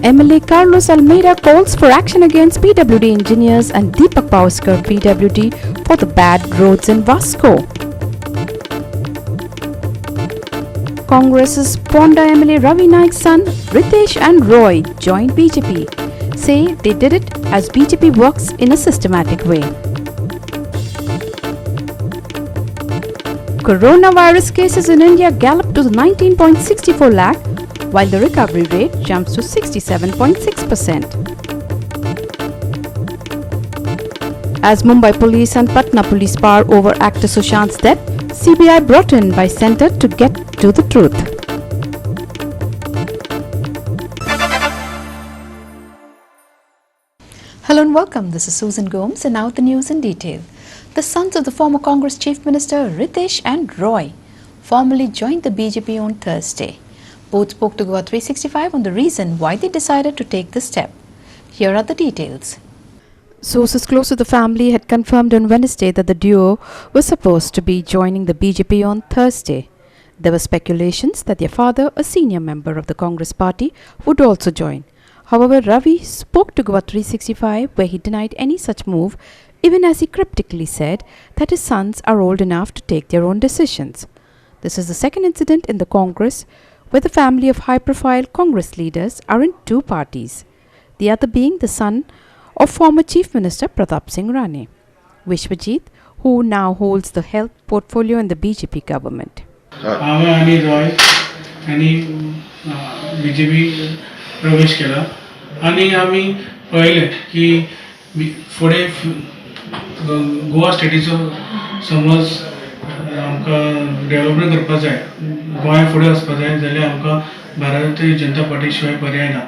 MLA Carlos Almeida calls for action against PWD engineers and Deepak Pavaskar PWD for the bad roads in Vasco. Congress's Ponda MLA Ravi Naik's son Ritesh and Roy joined BJP. Say they did it as BJP works in a systematic way. Coronavirus cases in India galloped to 19.64 lakh, while the recovery rate jumps to 67.6%. As Mumbai Police and Patna Police power over actor Sushant's death, CBI brought in by centre to get to the truth. Hello and welcome. This is Susan Gomes and now the news in detail. The sons of the former Congress Chief Minister Ritesh and Roy formally joined the BJP on Thursday. Both spoke to GOA 365 on the reason why they decided to take this step. Here are the details. Sources close to the family had confirmed on Wednesday that the duo was supposed to be joining the BJP on Thursday. There were speculations that their father, a senior member of the Congress party, would also join. However, Ravi spoke to GOA 365 where he denied any such move, even as he cryptically said that his sons are old enough to take their own decisions. This is the second incident in the Congress where the family of high-profile Congress leaders are in two parties, the other being the son of former Chief Minister Pratap Singh Rane, Vishwajit, who now holds the health portfolio in the BJP government. आम्ही रॉय आणि BJP प्रवेश केला आणि आम्ही पळयलें की फुडें गोवा स्टेटीचो समज आमकां डेव्हलपमेंट करपाक जाय, गोंय फुडें वचपाक जाय जाल्यार आमकां भारतीय जनता पार्टी शिवाय पर्याय ना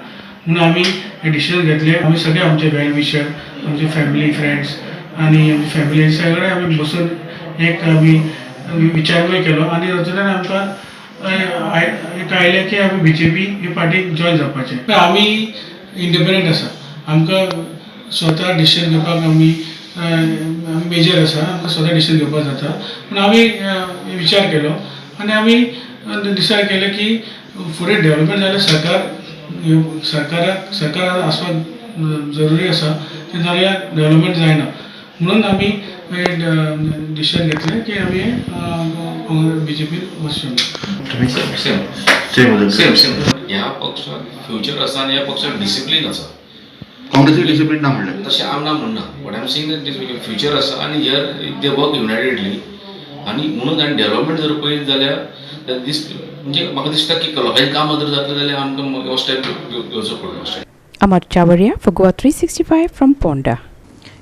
म्हणून आमी हे डिसिजन घेतले. आमी सगळे आमचे वेल विशर, आमचे फॅमिली फ्रेंड्स आणि आमची फॅमिली सगळे आमी बसून एक आमी विचारमय केलो आणि तातूंतल्यान आमकां कळ्ळें की आमी बीजेपी ही पार्टीक जॉयन जावपाचें. आमी इंडिपेंडंट आसा, आमकां स्वता डिसिजन घेवपाक आमी मेजर आसा, आमकां स्वता डिसिजन घेवपाक जाता. पूण आमी विचार केलो आनी आमी डिसायड केलें की फुडें डेव्हलपमेंट जाल्यार सरकार आसपाक जरुरी आसा, जाल्यार डेव्हलपमेंट जायना म्हणून आमी डिसिजन घेतलें की आमी बीजेपी वचचें. ह्या पक्षाक फ्युचर आसा आनी ह्या पक्षाक डिसिप्लीन आसा. काँग्रेसी डिसिप्लीन ना म्हणलें तशें हांव ना म्हणना, but I am saying that future आसा आनी हियर दे वर्क युनायटेडली आनी म्हणून आनी डेव्हलपमेंट जर पळयत जाल्यार दीस म्हणजे म्हाका दिसता की लोकांचीं कामां जर जातलें जाल्यार आमकां हो स्टेप घेवचो पडलो. Amar Chavaria for GOA 365 from Ponda.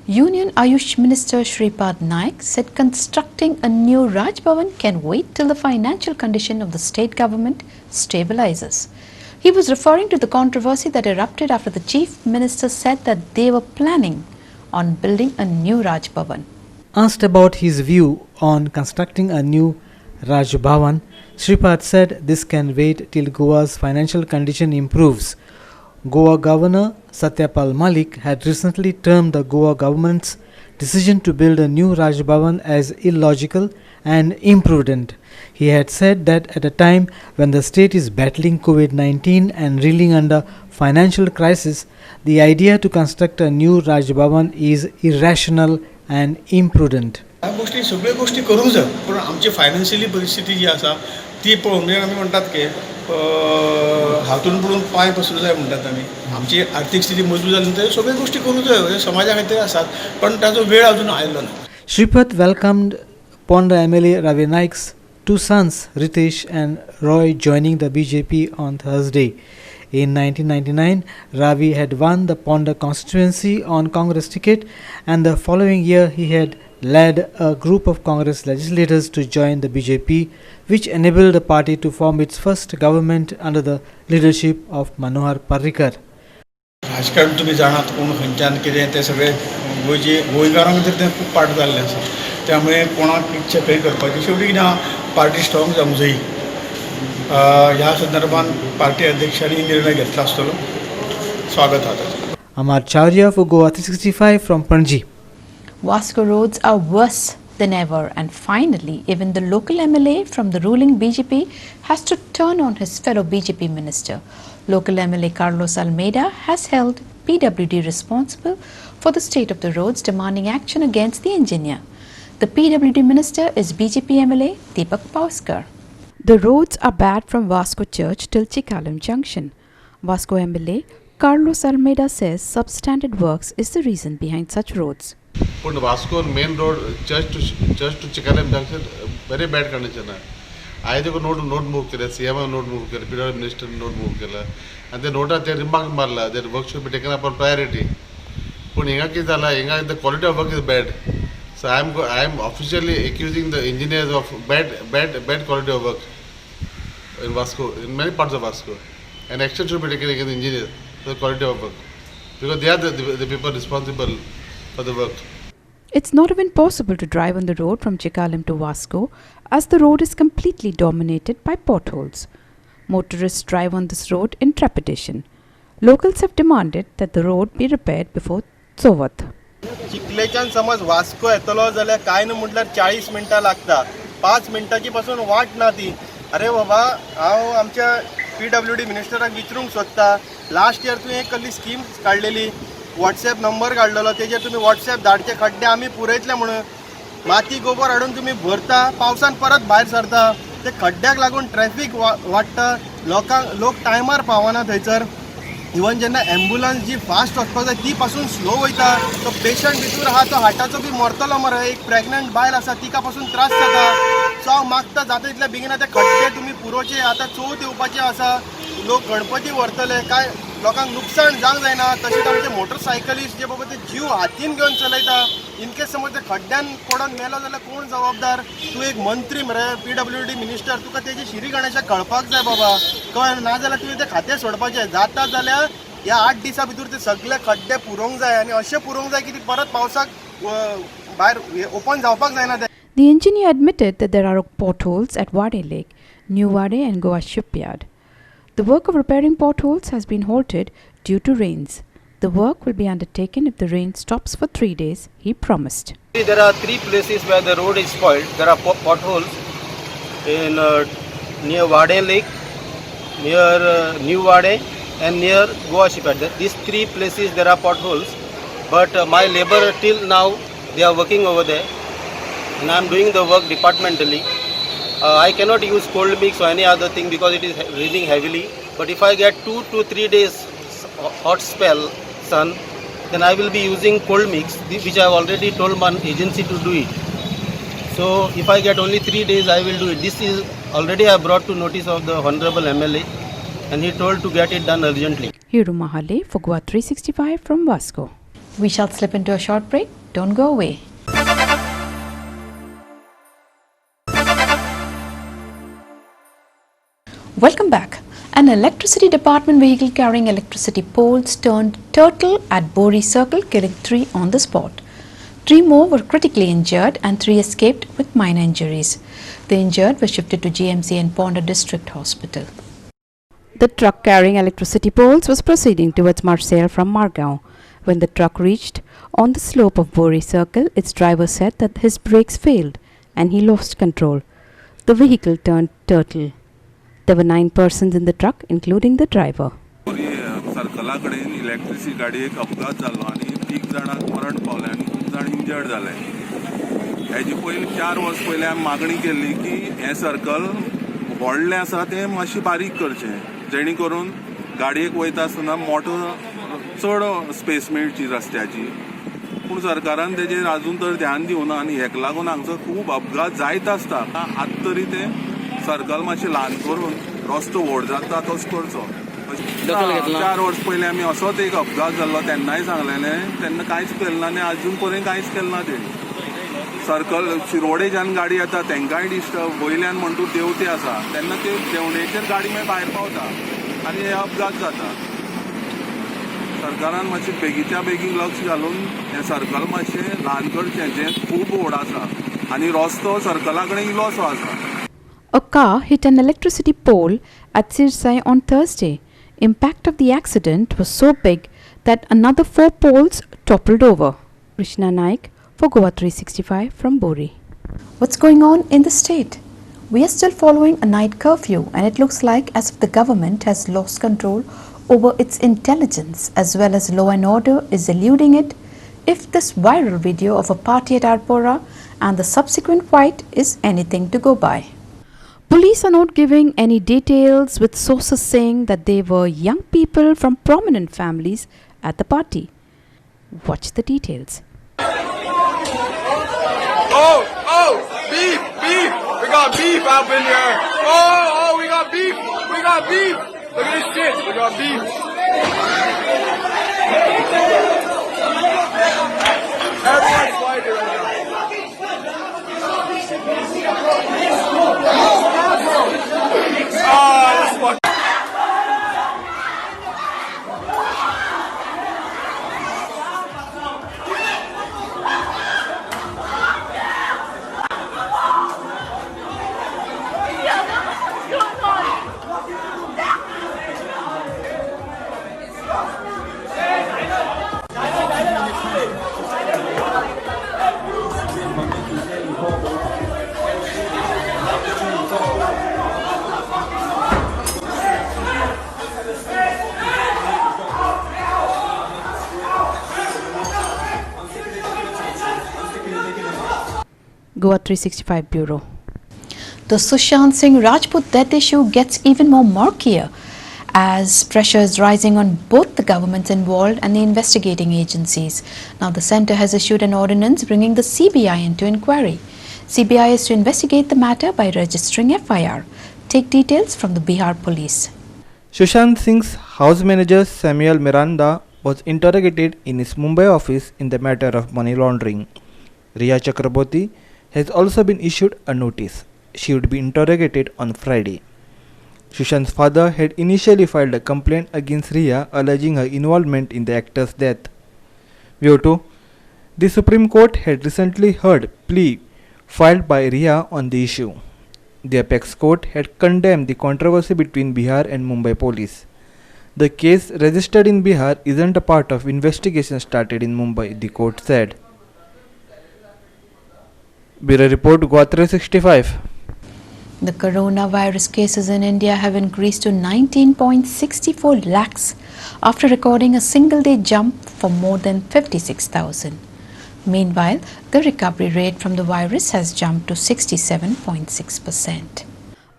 Union Ayush Minister Shripad Naik said constructing a new Raj Bhavan can wait till the financial condition of the state government stabilizes. He was referring to the controversy that erupted after the Chief Minister said that they were planning on building a new Raj Bhavan. Asked about his view on constructing a new Raj Bhavan, Shripad said this can wait till Goa's financial condition improves. Goa Governor Satyapal Malik had recently termed the Goa government's decision to build a new Raj Bhavan as illogical and imprudent. He had said that at a time when the state is battling COVID-19 and reeling under financial crisis, the idea to construct a new Raj Bhavan is irrational and imprudent. ह्या गोष्टी सगळ्यो गोष्टी करूंक जाय, पूण आमची financially परिस्थिती जी आसा ती पळोवंक जाय. आमी म्हणटात की हातून पडून पांय पसरूं जाय म्हणटात आमी. आमची आर्थीक स्थिती मजबूत जाली म्हणटकीर सगळ्यो गोष्टी करूंक जाय, हे समाजा खातीर आसात, पण ताचो वेळ अजून आयलो ना. Shripad welcomed Ponda MLA Ravi Naik's two sons, Ritesh and Roy, joining the BJP on Thursday. In 1999, Ravi had won the Ponda constituency on Congress ticket, and the following year he had led a group of Congress legislators to join the BJP, which enabled the party to form its first government under the leadership of Manohar Parrikar. राजकारण तुम्ही जाणात कोण खंयच्यान कितें तें सगळें गोंयकारां भितर तें खूब पाट जाल्लें आसा. त्यामुळे कोणाक इच्छा खंय करपाची शेवटी कितें पार्टी स्ट्रॉंग जावंक जायी. ह्या संदर्भात पार्टी अध्यक्षांनी निर्णय घेतला आसतलो. स्वागत आहा. Amar Charya for GOA 365 from Panji. Vasco roads are worse than ever, and finally even the local MLA from the ruling BJP has to turn on his fellow BJP minister. Local MLA Carlos Almeida has held PWD responsible for the state of the roads, demanding action against the engineer. The PWD minister is BJP MLA Deepak Pauskar. The roads are bad from Vasco Church till Chikalam Junction. Vasco MLA Carlos Almeida says substandard works is the reason behind such roads. पण Vasco main road church to Chicalim junction very bad condition आहे. हांवें देखून not move केले, CM not move केले, PWD minister not move केला आनी ते नोटार ते रिमार्क मारला that work should be taken up on priority. पूण हिंगा कितें जालां, हिंगा the quality of work is bad. So I am officially accusing the engineers of bad quality of work in Vasco, in many parts of Vasco, and action should be taken against the engineers for the quality of work, because they are the people responsible for the work. It's not even possible to drive on the road from Chikalam to Vasco as the road is completely dominated by potholes. Motorists drive on this road in trepidation. Locals have demanded that the road be repaired before Sovath. चिखलेच्यान समज Vasco येतलो जाल्यार काय न्हू म्हटल्यार 40 मिनटां लागता. 5 मिनटांची पासून वाट ना ती. अरे बाबा, हांव आमच्या PWD मिनिस्टराक विचारूंक सोदता. लास्ट इयर तुवें एक कसली स्कीम काडलेली, व्हॉट्सॅप नंबर काडलेलो, तेजेर तुमी व्हॉट्सॅप धाडचे, खड्डे आमी पुरयतले म्हणून. माती गोबर हाडून तुमी भरता, पावसान परत भायर सरता. ते खड्ड्याक लागून ट्रॅफिक वाडटा, लोक टायमार पावना थंयसर. इवन जेन्ना एम्बुलन्स जी फास्ट वचपाक जाय ती पासून स्लो वयता. तो पेशंट भितर आहा तो हार्टाचो बी मरतलो मरे. एक प्रेग्नंट बायल आसा तिका पासून त्रास जाता. सो हांव मागता जाता तितल्या बेगिना ते खड्डे तुमी पुरोवचे. आतां चवथ येवपाचें आसा, लोक गणपती व्हरतले, काय लोकांक नुकसाण जावंक जायना. तशेंच आमचे मोटरसायकलिस्ट जे बाबा ते जीव हातीन घेवन चलयता, इनकेस समज ते खड्ड्यान पडोन मेलो जाल्यार कोण जबाबदार? तूं एक मंत्री मरे, PWD मिनिस्टर, तुका तेजी श्री गणेशाक कळपाक जाय बाबा. कळ्ळें ना जाल्यार तुवें ते खातें सोडपाचें. जाता जाल्यार ह्या 8 दिसां भितर ते सगळे खड्डे पुरोवंक जाय, आनी अशें पुरोवंक जाय की ती परत पावसाक भायर ओपन जावपाक जायना ते. The engineer admitted that there are potholes at Wade Lake, New Wade and Goa Shipyard. The work of repairing potholes has been halted due to rains. The work will be undertaken if the rain stops for 3 days, he promised. There are 3 places where the road is spoiled. There are potholes in near Wade Lake, near New Wade and near Goa Shipyard. These 3 places there are potholes, but my labor till now they are working over there, and I am doing the work departmentally. I cannot use cold mix or any other thing because it is raining heavily, but if I get 2 to 3 days hot spell sun, then I will be using cold mix, which I have already told my agency to do it. So if I get only 3 days, I will do it. This is already I brought to notice of the Honorable MLA, and he told to get it done urgently. Hiru Mahale for GOA 365 from Vasco. We shall slip into a short break. Don't go away. Welcome back. An electricity department vehicle carrying electricity poles turned turtle at Bori Circle, killing 3 on the spot. 3 more were critically injured and 3 escaped with minor injuries. The injured were shifted to GMC and Ponda District Hospital. The truck carrying electricity poles was proceeding towards Marseille from Margao. When the truck reached on the slope of Bori Circle, its driver said that his brakes failed and he lost control. The vehicle turned turtle. There were 9 persons in the truck, including the driver. सर्कला कडेन electricity गाडी एक अपघात जाल्लो आनी 3 जाणांक मरण पावलें आनी 2 जाण इंजर्ड जाले. हेजे पयलीं 4 वर्स पयलीं हांवें मागणी केल्ली की हें सर्कल व्हडलें आसा तें मातशें बारीक करचें, जेणे करून गाडयेक वयता आसतना मोटो चड स्पेस मेळची रस्त्याची. पूण सरकारान तेजेर आजून तर ध्यान दिवना आनी हेका लागून हांगसर खूब अपघात जायत आसता. आतां तरी ते सर्कल मातशें ल्हान करून रस्तो व्हड जाता तसो करचो. 4 वर्स पयलीं आमी असोच एक अपघात जाल्लो, तेन्नाय सांगलेलें, तेन्ना कांयच केलें ना आनी आजून पर्यंत कांयच केलें ना तेणी. सर्कल शिरोडेच्यान गाडी येता तेंकांय डिस्टर्ब, वयल्यान म्हणटा देंवते आसा तेन्ना ते देंवणेचेर गाडी मागीर भायर पावता आनी हे अपघात जाता. सरकारान मातशें बेगीच्या बेगीन लक्ष घालून हें सर्कल मातशें ल्हान करचें, जें खूब व्हड आसा आनी रस्तो सर्कला कडेन इल्लोसो आसा. A car hit an electricity pole at Sirsai on Thursday. Impact of the accident was so big that another 4 poles toppled over. Naik for GOA 365 from Bori. What's going on in the state? We are still following a night curfew, and it looks like as if the government has lost control over its intelligence as well as law and order is eluding it. If this viral video of a party at Arpora and the subsequent fight is anything to go by. Police are not giving any details, with sources saying that they were young people from prominent families at the party. Watch the details. Oh, beef, beef. We got beef up in here. Oh, we got beef. We got beef. Look at this shit. We got beef. Everyone's fighting right now. Oh, that's fucking. GOA 365 Bureau. The Sushant Rajput death issue gets even more murkier as pressure is rising on both the governments involved and the investigating agencies. Now the centre has issued an ordinance bringing the CBI into inquiry. CBI is to investigate the matter by registering FIR. Take details from the Bihar police. Sushant Singh's house manager Samuel Miranda was interrogated in his Mumbai office in the matter of money laundering. Riya Chakraborty has also been issued a notice. She would be interrogated on Friday. Sushant's father had initially filed a complaint against Riya alleging her involvement in the actor's death. View 2. The Supreme Court had recently heard plea filed by Riya on the issue. The apex court had condemned the controversy between Bihar and Mumbai police. The case registered in Bihar isn't a part of investigation started in Mumbai, the court said. Bureau Report GOA 365. The coronavirus cases in India have increased to 19.64 lakhs after recording a single-day jump for more than 56,000. Meanwhile, the recovery rate from the virus has jumped to 67.6%.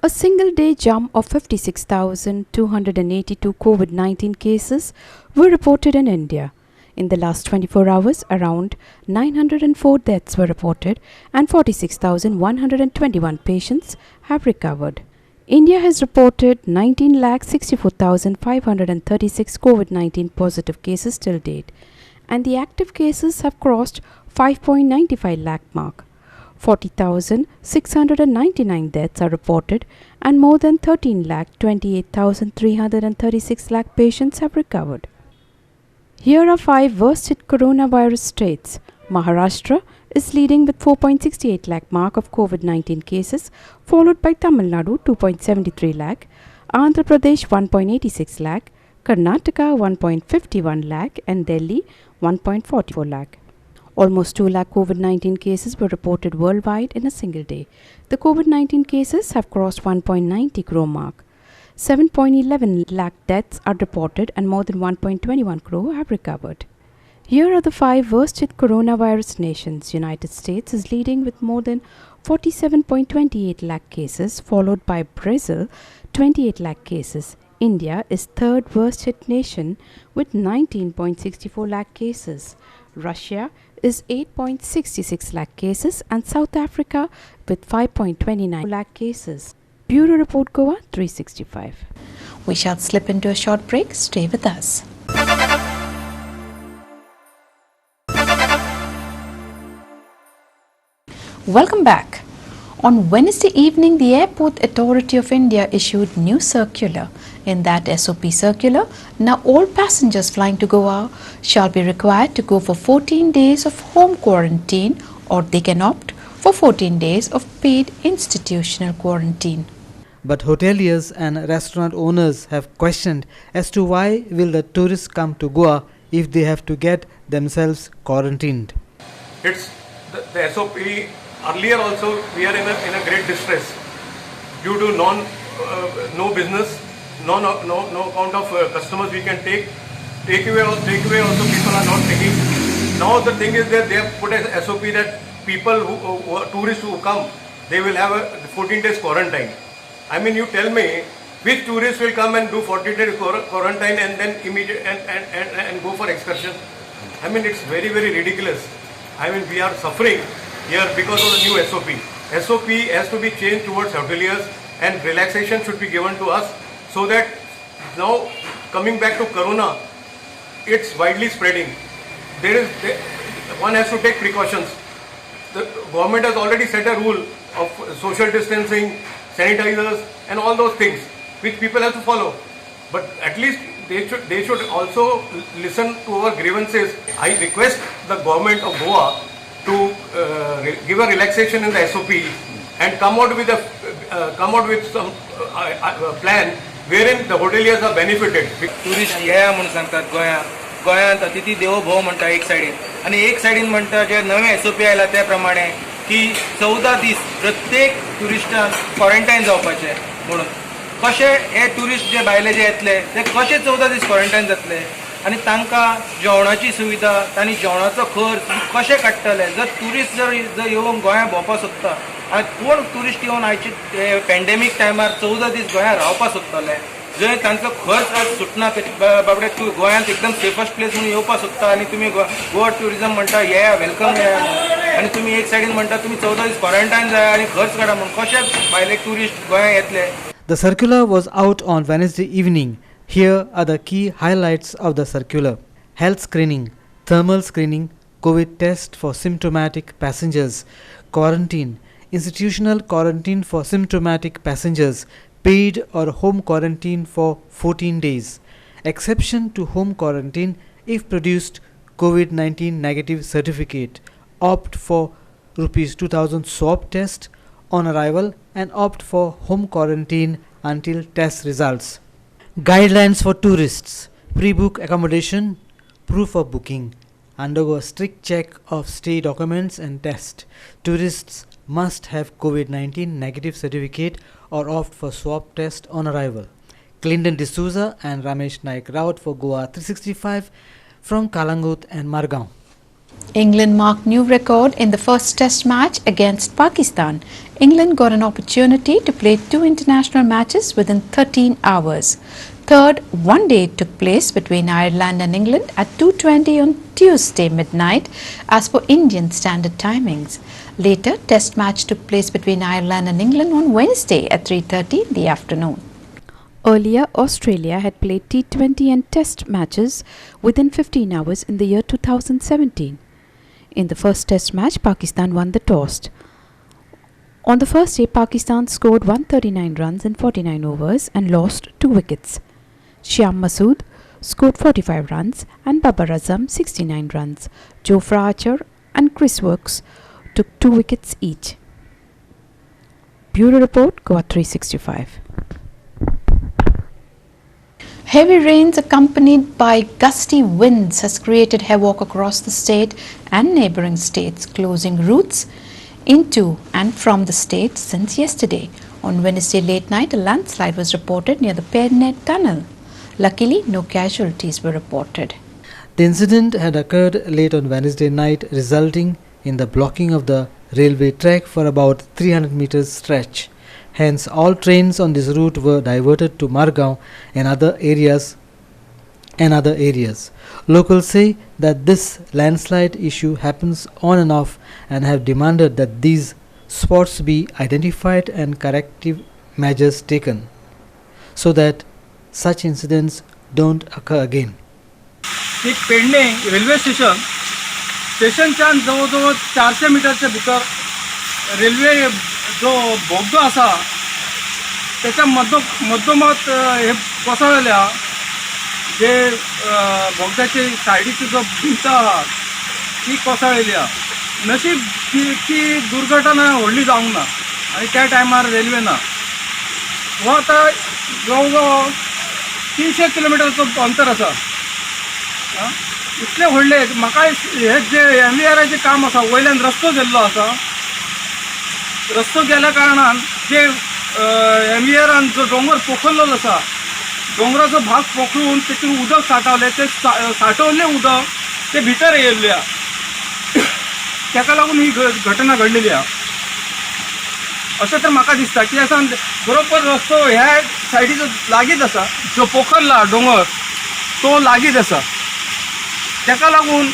A single-day jump of 56,282 COVID-19 cases were reported in India. In the last 24 hours, around 904 deaths were reported and 46,121 patients have recovered. India has reported 19,64,536 COVID-19 positive cases till date, and the active cases have crossed 5.95 lakh mark. 40,699 deaths are reported and more than 13,28,336 lakh patients have recovered. Here are 5 worst hit coronavirus states. Maharashtra is leading with 4.68 lakh mark of COVID-19 cases, followed by Tamil Nadu 2.73 lakh, Andhra Pradesh 1.86 lakh, Karnataka 1.51 lakh and Delhi 1.44 lakh. Almost 2 lakh COVID-19 cases were reported worldwide in a single day. The COVID-19 cases have crossed 1.90 crore mark. 7.11 lakh deaths are reported and more than 1.21 crore have recovered. Here are the 5 worst hit coronavirus nations. United States is leading with more than 47.28 lakh cases, followed by Brazil 28 lakh cases. India is third worst hit nation with 19.64 lakh cases. Russia is 8.66 lakh cases and South Africa with 5.29 lakh cases. Bureau Report GOA 365. We shall slip into a short break. Stay with us. Welcome back. On Wednesday evening, the Airport Authority of India issued new circular. In that SOP circular, now all passengers flying to Goa shall be required to go for 14 days of home quarantine, or they can opt for 14 days of paid institutional quarantine. But hoteliers and restaurant owners have questioned as to why will the tourists come to Goa if they have to get themselves quarantined. It's the SOP. Earlier also we are in a great distress. due to no business, no count of customers we can take. Takeaway also people are not taking. Now the thing is that they have put a SOP that people tourists who come, they will have a 14 days quarantine. I mean, you tell me which tourists will come and do 40 days quarantine and then immediate and go for excursion. I mean, it's very, very ridiculous. I mean, we are suffering here because of the new SOP. SOP has to be changed towards hoteliers and relaxation should be given to us so that now coming back to Corona, it's widely spreading. One has to take precautions. The government has already set a rule of social distancing, sanitizers and all those things which people have to follow. But at least they should also listen to our grievances. I request the government of Goa to give a relaxation in the SOP and come out with some plan wherein the hoteliers are benefited. Tourist येया म्हणून सांगतात गोंयांत अतिथी देवो भव म्हणटा एक सायडीन आनी एक सायडीन म्हणटा जे नवे SOP आयला त्या प्रमाणे की 14 दीस प्रत्येक टुरिस्टान क्वॉरंटायन जावपाचे म्हणून कशे हे टुरिस्ट जे भायले जे येतले ते कशे 14 दीस क्वॉरंटायन जातले आनी तांकां जेवणाची सुविधा तांणी जेवणाचो खर्च कशे काडटले जर टुरिस्ट जर येवन गोंयांत भोंवपाक सोदता आनी कोण टुरिस्ट येवन आयचे पॅन्डेमीक टायमार 14 दीस गोंयांत रावपाक सोदतले जंय तांचो खर्च सुटना बाबडे तूं गोंयांत एकदम सेफस्ट प्लेस म्हणून येवपाक सोदता आनी तुमी गोवा टुरिजम म्हणटा येया वेलकम येया आनी तुमी एक सायडीन म्हणटा तुमी 14 दीस क्वॉरंटायन जाय आनी खर्च काडा म्हणून कशे भायले टुरिस्ट गोंयांत येतले. The circular was out on Wednesday evening. Here are the key highlights of the circular. Health screening, thermal screening, COVID test for symptomatic passengers, quarantine, institutional quarantine for symptomatic passengers, paid or home quarantine for 14 days, exception to home quarantine if produced COVID-19 negative certificate, opt for ₹2,000 swab test on arrival and opt for home quarantine until test results. Guidelines for tourists: pre-book accommodation, proof of booking, undergo a strict check of stay documents and test. Tourists must have COVID-19 negative certificate or opt for swab test on arrival. Clinton D'Souza and Ramesh Naik for Goa 365 from Kalangut and Margao. England marked new record in the first test match against Pakistan. England got an opportunity to play 2 international matches within 13 hours. Third one-day took place between Ireland and England at 2:20 on Tuesday midnight as per Indian standard timings. Later, test match took place between Ireland and England on Wednesday at 3:30 in the afternoon. Earlier, Australia had played T20 and test matches within 15 hours in the year 2017. In the first test match, Pakistan won the toss. On the first day, Pakistan scored 139 runs in 49 overs and lost 2 wickets. Shyam Masood scored 45 runs and Babar Azam 69 runs. Jofra Archer and Chris Woakes took 2 wickets each. Bureau Report, Goa 365. Heavy rains accompanied by gusty winds has created havoc across the state and neighbouring states, closing routes into and from the state since yesterday. On Wednesday late night, a landslide was reported near the Pernet tunnel. Luckily, no casualties were reported. The incident had occurred late on Wednesday night, resulting in the blocking of the railway track for about 300 meters stretch. Hence, all trains on this route were diverted to Margao and other areas. Locals say that this landslide issue happens on and off and have demanded that these spots be identified and corrective measures taken so that such incidents don't occur again. एक Pernem railway स्टेशनच्या जवळजवळ 400 मीटरच्या भितर railway जो बोगदो आसा त्याच्या मधोमध हे कोसळल्या जे बोगद्याचे सायडीची जो भिंत आहा ती कोसळलेली आहा नशीब की दुर्घटना व्हडली जावंक ना आनी त्या टायमार रेल्वे ना हो आतां जवळजवळ 300 किलोमिटरचो अंतर आसा इतले व्हडले म्हाका हे जे MVRचे काम आसा वयल्यान रस्तो गेल्लो आसा रस्तो गेल्या कारणान जे एमियरान जो डोंगर पोखरलो आसा डोंगराचो भाग पोखरून तेतून उदक साठवले ते साठवले उदक ते भितर येयल्ल्या ताका लागून ही घटना घडलेली आहा अशें तर म्हाका दिसता की असा बरोबर रस्तो ह्या सायडीचो लागींच आसा जो पोखरला डोंगर तो लागींच आसा ताका लागून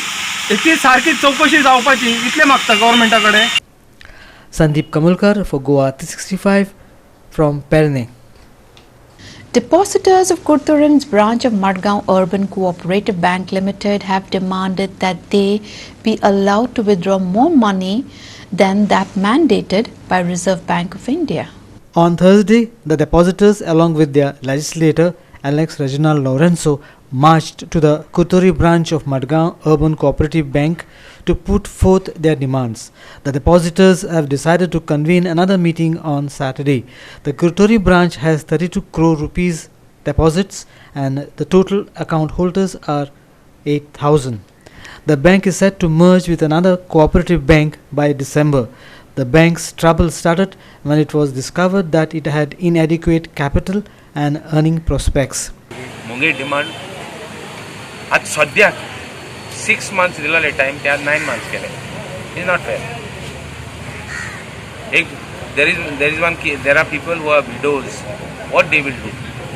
हेची सारकी चौकशी जावपाची इतलें मागता गव्हर्मेंटा कडेन. Sandeep Kamulkar for GOA 365 from Perne. Depositors of Kurturan's branch of Madgaon Urban Cooperative Bank Limited have demanded that they be allowed to withdraw more money than that mandated by Reserve Bank of India. On Thursday, the depositors along with their legislator Alex Reginald Lorenzo marched to the Kurturi branch of Madgaon Urban Cooperative Bank to put forth their demands. The depositors have decided to convene another meeting on Saturday. The Kurturi branch has 32 crore rupees deposits and the total account holders are 8,000. The bank is set to merge with another cooperative bank by December. The bank's trouble started when it was discovered that it had inadequate capital and earning prospects. मुगे demand आज सद्याक 6 months दिलेले time ते आज 9 months केले. Is not fair. There are people who are widows. What they will do?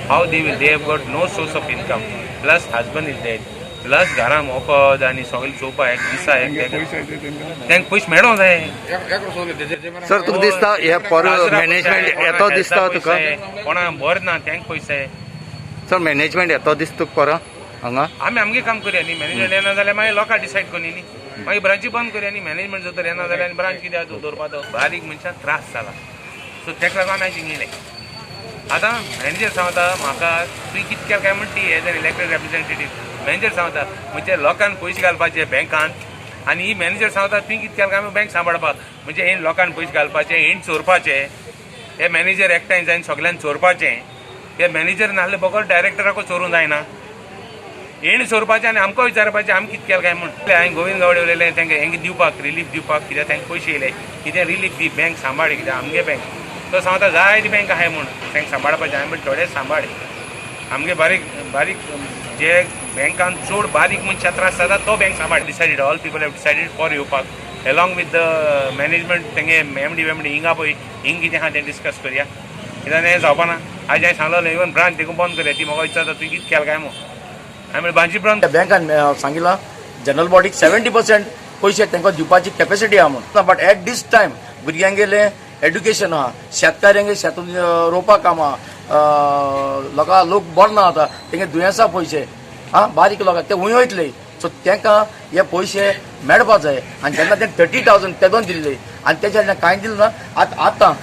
How they have got no source of income. Plus husband is dead. Plus घरा मोकद आणि सगळे चोपा एक दिसा एक त्यांक पयशे मेळो जाय. सर तुका दिसता हे पर मॅनेजमेंट येतो दिसता तुका कोणा बर ना त्यांक पयशे. सर मॅनेजमेंट येतो दिसता तुका पर हांगा आमी आमगे काम करया न्ही. मॅनेजमेंट येना जाल्यार मागीर लोकां डिसायड कोनी न्ही. मागीर ब्रांची बंद करया न्ही. मॅनेजमेंट जर तर येना जाल्यार ब्रांच कित्याक दवरपा तो बारीक मनशाक त्रास जाला. सो तेका लागून आमी थिंग येयले. आतां मॅनेजर सांगता म्हाका तुवें कितें केलें काय म्हणटी as an elected representative. Manager सांगता म्हणजे लोकांक पयशे घालपाचे बँकांत आनी ही मॅनेजर सांगता तुवें कितें केलें काय बँक सांबाळपाक म्हणजे हे लोकांक पयशे घालपाचे हिंड चोरपाचे. हे मॅनेजर एकठांय जावन सगळ्यांक चोरपाचें. हे मॅनेजर नासले बगर डायरेक्टराक चोरूं जायना. हिंड चोरपाचें आनी आमकां विचारपाचें आमी कितें केलें काय म्हूण. हांवें गोविंद गावडे उलयलें तांकां हेंका दिवपाक रिलीफ दिवपाक कित्याक तांकां पयशे येयले कितें रिलीफ दी बँक सांबाळ कित्याक आमगे बँक तो सांगता जायती बँक आहाय म्हूण तांकां सांबाळपाचें. हांवें म्हणलें थोडे सांबाळे आमगे बारीक बारीक जे बँकान चड बारीक मनशां त्रास जाता तो बँक सांबाळ. Decided all people have decided for येवपाक अलॉंग विथ द मॅनेजमेंट तेंगे एमडी हिंगा पळय हिंग कितें आहा तें डिस्कस करया कित्याक हें जावपाना. आज हांवें सांगलें इवन ब्रांच देखून बंद करया. ती म्हाका विचारता तुवें कितें केलें काय म्हूण. हांवें भाजी ब्रांच बँकान सांगितलां जनरल बॉडीक 70% पयशे तांकां दिवपाची कॅपेसिटी आहा म्हूण. बट एट दीस टायम भुरग्यांगेलें एड्युकेशन आहा शेतकाऱ्यांगे शेतान रोवपाक काम आहा लोक बरो ना आता तेंगे दुयेंसां पयशे बारीक लोक ते हूंय वयतले. सो तांकां हे पयशे मेळपा जाय आनी जेन्ना ते 30,000 तेदोन दिल्ले आनी तेच्या कांय दिलें ना. आतां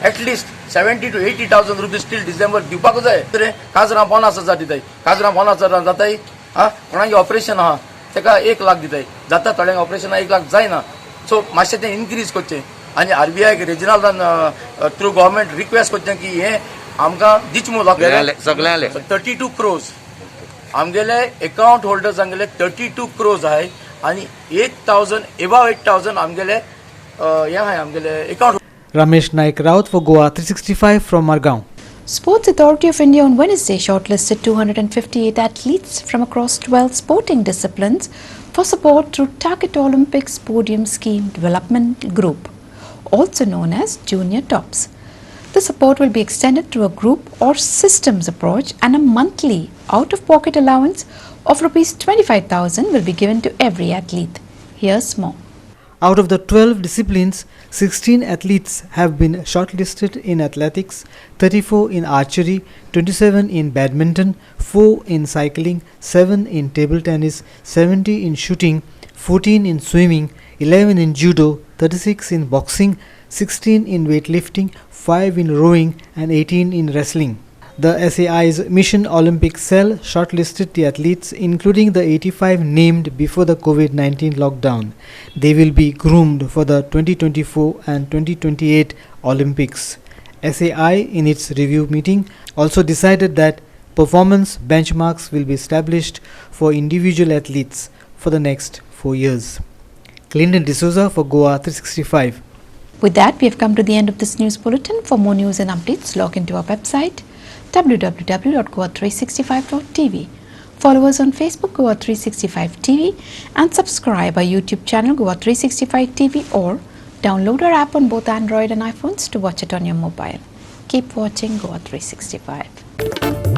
at least 70,000 to 80,000 rupees till December दिवपाक जाय. तर काजरां 50,000 दिताय. काजरां 50,000 जाताय. कोणागे ऑपरेशन आहा ताका 1 लाख दिताय. जाता थोड्यांक ऑपरेशनाक 1 लाख जायना. सो मातशें तें इनक्रीज करचें आनी RBI रिजनलान थ्रू गव्हर्मेंट रिक्वेस्ट करचें की हें आमकां दिचमू सगळ्यांक 32 crores आमगेले अकाउंट होल्डर्स आमगेले 32 crores आहाय आनी 8,000 above 8,000 आमगेले हे आहाय आमगेले account. Ramesh Naik Raut for GOA 365 from Margaon. Sports Authority of India on Wednesday shortlisted 258 athletes from across 12 sporting disciplines for support through Target Olympics Podium Scheme Development Group, also known as Junior Tops. The support will be extended through a group or systems approach, and a monthly out-of-pocket allowance of Rs 25,000 will be given to every athlete. Here's more. Out of the 12 disciplines, 16 athletes have been shortlisted in athletics, 34 in archery, 27 in badminton, 4 in cycling, 7 in table tennis, 70 in shooting, 14 in swimming, 11 in judo, 36 in boxing, 16 in weightlifting, 5 in rowing and 18 in wrestling. The SAI's Mission Olympic Cell shortlisted the athletes, including the 85 named before the COVID-19 lockdown. They will be groomed for the 2024 and 2028 Olympics. SAI, in its review meeting, also decided that performance benchmarks will be established for individual athletes for the next 4 years. Clinton D'Souza for GOA 365. With that, we have come to the end of this news bulletin. For more news and updates, log into our website www.goa365.tv. Follow us on Facebook, Goa365 TV, and subscribe our YouTube channel, Goa365 TV, or download our app on both Android and iPhones to watch it on your mobile. Keep watching Goa365.